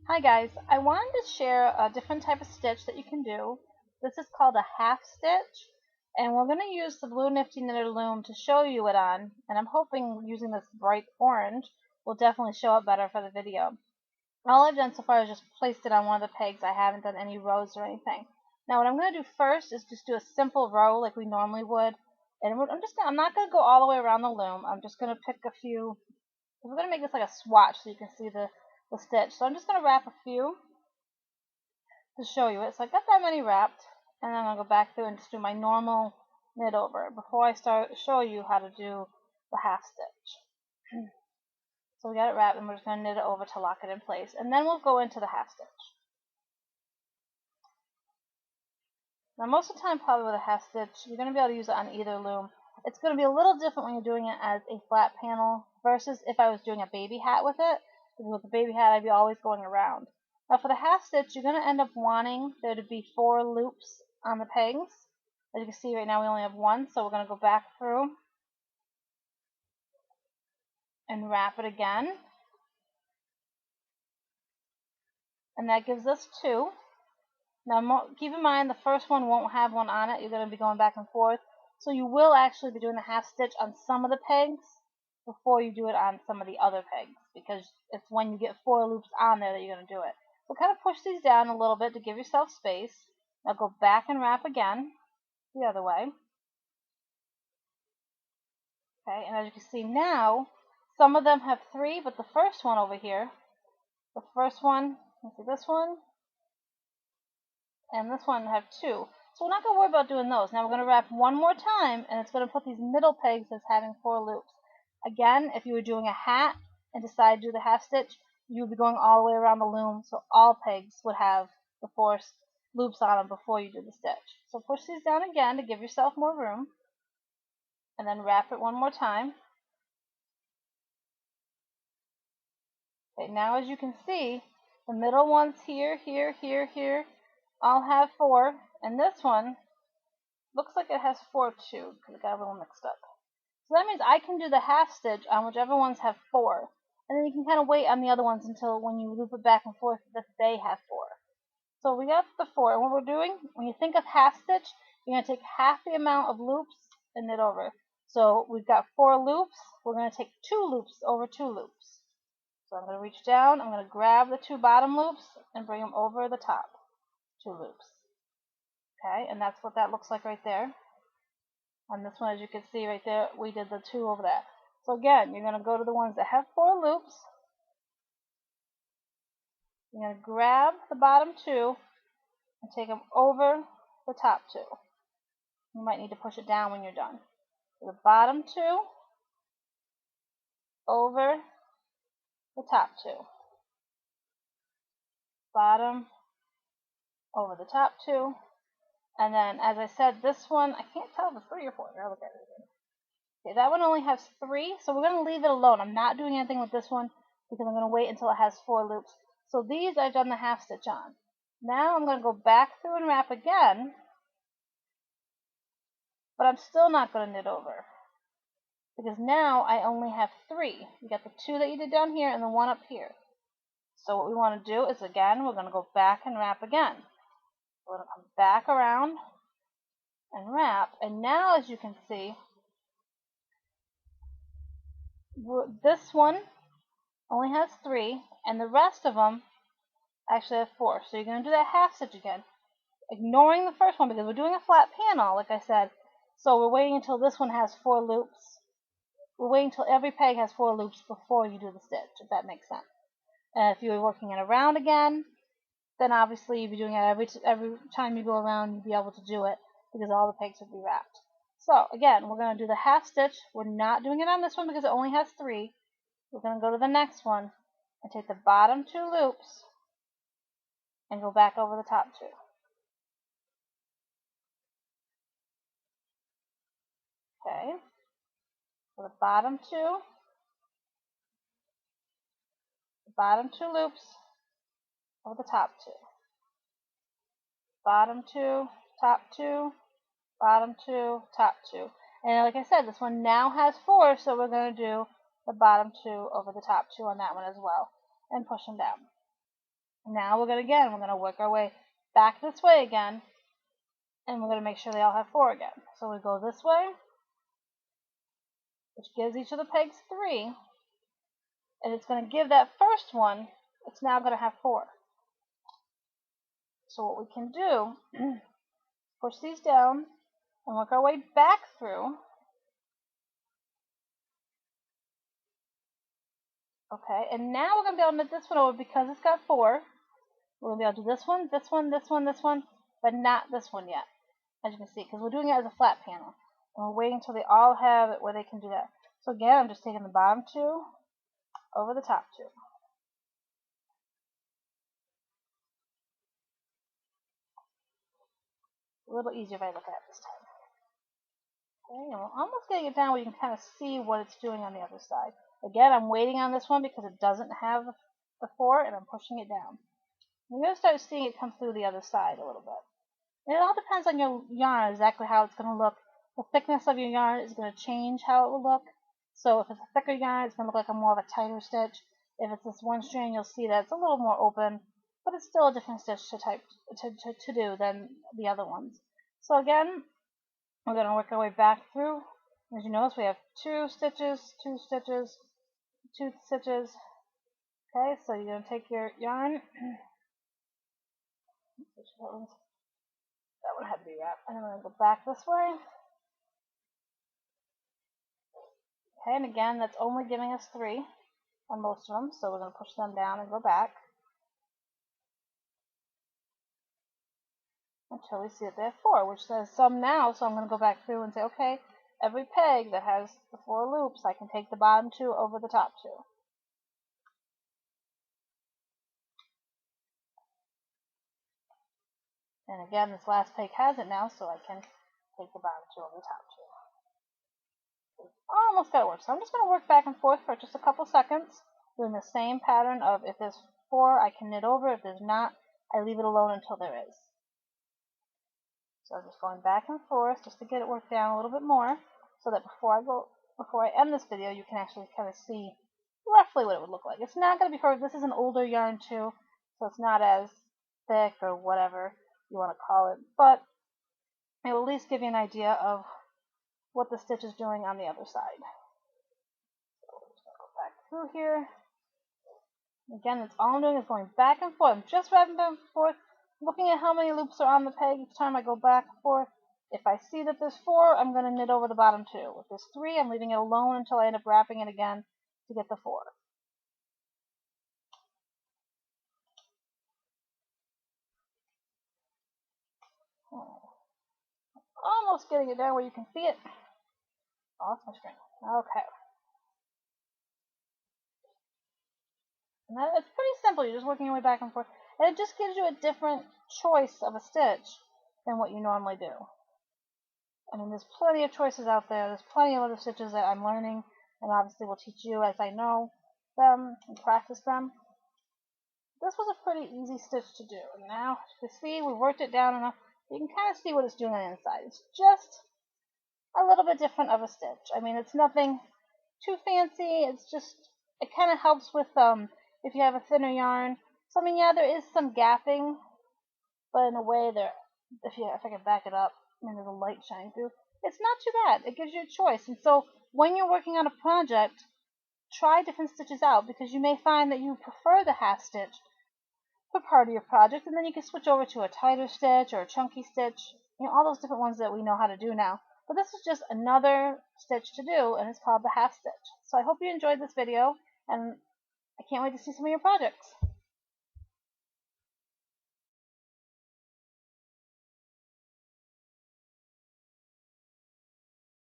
Hi guys, I wanted to share a different type of stitch that you can do. This is called a half stitch, and we're going to use the Blue Nifty Knitter Loom to show you it on, and I'm hoping using this bright orange will definitely show up better for the video. All I've done so far is just placed it on one of the pegs. I haven't done any rows or anything. Now what I'm going to do first is just do a simple row like we normally would, and I'm not going to go all the way around the loom. I'm just going to pick a few. We're going to make this like a swatch so you can see the stitch. So I'm just going to wrap a few to show you it. So I got that many wrapped, and then I'm going to go back through and just do my normal knit over before I start show you how to do the half stitch. So we got it wrapped, and we're just going to knit it over to lock it in place, and then we'll go into the half stitch. Now most of the time, probably with a half stitch, you're going to be able to use it on either loom. It's going to be a little different when you're doing it as a flat panel versus if I was doing a baby hat with it. Because with the baby hat, I'd be always going around. Now for the half stitch, you're going to end up wanting there to be 4 loops on the pegs. As you can see right now, we only have 1, so we're going to go back through and wrap it again. And that gives us 2. Now keep in mind the first one won't have one on it. You're going to be going back and forth. So you will actually be doing the half stitch on some of the pegs before you do it on some of the other pegs, because it's when you get 4 loops on there that you're going to do it. So kind of push these down a little bit to give yourself space. Now go back and wrap again the other way. Okay, and as you can see now, some of them have 3, but the first one over here, the first one, let's see, this one, and this one have 2. So we're not going to worry about doing those. Now we're going to wrap one more time, and it's going to put these middle pegs as having 4 loops. Again, if you were doing a hat and decide to do the half stitch, you would be going all the way around the loom, so all pegs would have the 4 loops on them before you do the stitch. So push these down again to give yourself more room, and then wrap it one more time. Okay, now as you can see, the middle ones here, here, here, here, all have 4, and this one looks like it has 4 too, because it got a little mixed up. So that means I can do the half stitch on whichever ones have 4, and then you can kind of wait on the other ones until when you loop it back and forth that they have 4. So we got the 4, and what we're doing, when you think of half stitch, you're going to take half the amount of loops and knit over. So we've got 4 loops, we're going to take 2 loops over 2 loops. So I'm going to reach down, I'm going to grab the 2 bottom loops and bring them over the top 2 loops. Okay, and that's what that looks like right there. On this one, as you can see right there, we did the 2 over that. So again, you're going to go to the ones that have 4 loops. You're going to grab the bottom 2 and take them over the top 2. You might need to push it down when you're done. So the bottom 2 over the top 2. Bottom over the top 2. And then, as I said, this one, I can't tell if it's 3 or 4. Here, look at it. Okay, that one only has 3, so we're going to leave it alone. I'm not doing anything with this one because I'm going to wait until it has 4 loops. So these I've done the half stitch on. Now I'm going to go back through and wrap again, but I'm still not going to knit over because now I only have 3. You got the 2 that you did down here and the 1 up here. So what we want to do is, again, we're going to go back and wrap again. We're going to come back around and wrap, and now as you can see, this one only has 3, and the rest of them actually have 4. So you're going to do that half stitch again, ignoring the first one because we're doing a flat panel, like I said. So we're waiting until this one has 4 loops. We're waiting until every peg has 4 loops before you do the stitch, if that makes sense. And if you were working it around again, then obviously you'd be doing it every time you go around, you'd be able to do it because all the pegs would be wrapped. So again, we're going to do the half stitch. We're not doing it on this one because it only has 3. We're going to go to the next one and take the bottom 2 loops and go back over the top 2. Okay, so the bottom 2 loops over the top 2. Bottom 2, top 2, bottom 2, top 2. And like I said, this one now has 4, so we're going to do the bottom 2 over the top 2 on that one as well, and push them down. Now we're going to work our way back this way again, and we're going to make sure they all have 4 again. So we go this way, which gives each of the pegs 3, and it's going to give that first one, it's now going to have 4. So what we can do, push these down and work our way back through. Okay, and now we're going to be able to knit this one over because it's got 4. We're going to be able to do this one, this one, this one, this one, but not this one yet, as you can see, because we're doing it as a flat panel. And we're waiting until they all have it where they can do that. So again, I'm just taking the bottom 2 over the top 2. A little easier if I look at it this time. Okay, and we're almost getting it down where you can kind of see what it's doing on the other side. Again, I'm waiting on this one because it doesn't have the 4, and I'm pushing it down. You're going to start seeing it come through the other side a little bit. And it all depends on your yarn, exactly how it's going to look. The thickness of your yarn is going to change how it will look. So if it's a thicker yarn, it's going to look like more of a tighter stitch. If it's this one strand, you'll see that it's a little more open, but it's still a different stitch to do than the other ones. So again, we're going to work our way back through. As you notice, we have 2 stitches, 2 stitches, 2 stitches. Okay, so you're going to take your yarn. That one had to be wrapped. And I'm going to go back this way. Okay, and again, that's only giving us 3 on most of them, so we're going to push them down and go back until we see that they have 4, which says some now, so I'm going to go back through and say, okay, every peg that has the 4 loops, I can take the bottom 2 over the top 2. And again, this last peg has it now, so I can take the bottom 2 over the top 2. Almost got it work. So I'm just going to work back and forth for just a couple seconds, doing the same pattern of if there's 4, I can knit over. If there's not, I leave it alone until there is. So I'm just going back and forth just to get it worked down a little bit more, so that before I end this video, you can actually kind of see roughly what it would look like. It's not going to be perfect. This is an older yarn too, so it's not as thick or whatever you want to call it, but it will at least give you an idea of what the stitch is doing on the other side. So we're just going to go back through here. Again, that's all I'm doing is going back and forth. I'm just wrapping back and forth, looking at how many loops are on the peg each time I go back and forth. If I see that there's 4, I'm going to knit over the bottom 2. If there's 3, I'm leaving it alone until I end up wrapping it again to get the 4. Almost getting it down where you can see it. Oh, that's my string. Okay. And it's pretty simple. You're just working your way back and forth. And it just gives you a different choice of a stitch than what you normally do. I mean, there's plenty of choices out there. There's plenty of other stitches that I'm learning, and obviously will teach you as I know them and practice them. This was a pretty easy stitch to do. And now, you can see, we worked it down enough. You can kind of see what it's doing on the inside. It's just a little bit different of a stitch. I mean, it's nothing too fancy. It's just, it kind of helps with if you have a thinner yarn. So I mean, yeah, there is some gapping, but in a way there, if I can back it up, I mean, there's a light shining through. It's not too bad. It gives you a choice. And so when you're working on a project, try different stitches out, because you may find that you prefer the half stitch for part of your project, and then you can switch over to a tighter stitch or a chunky stitch, you know, all those different ones that we know how to do now. But this is just another stitch to do, and it's called the half stitch. So I hope you enjoyed this video, and I can't wait to see some of your projects.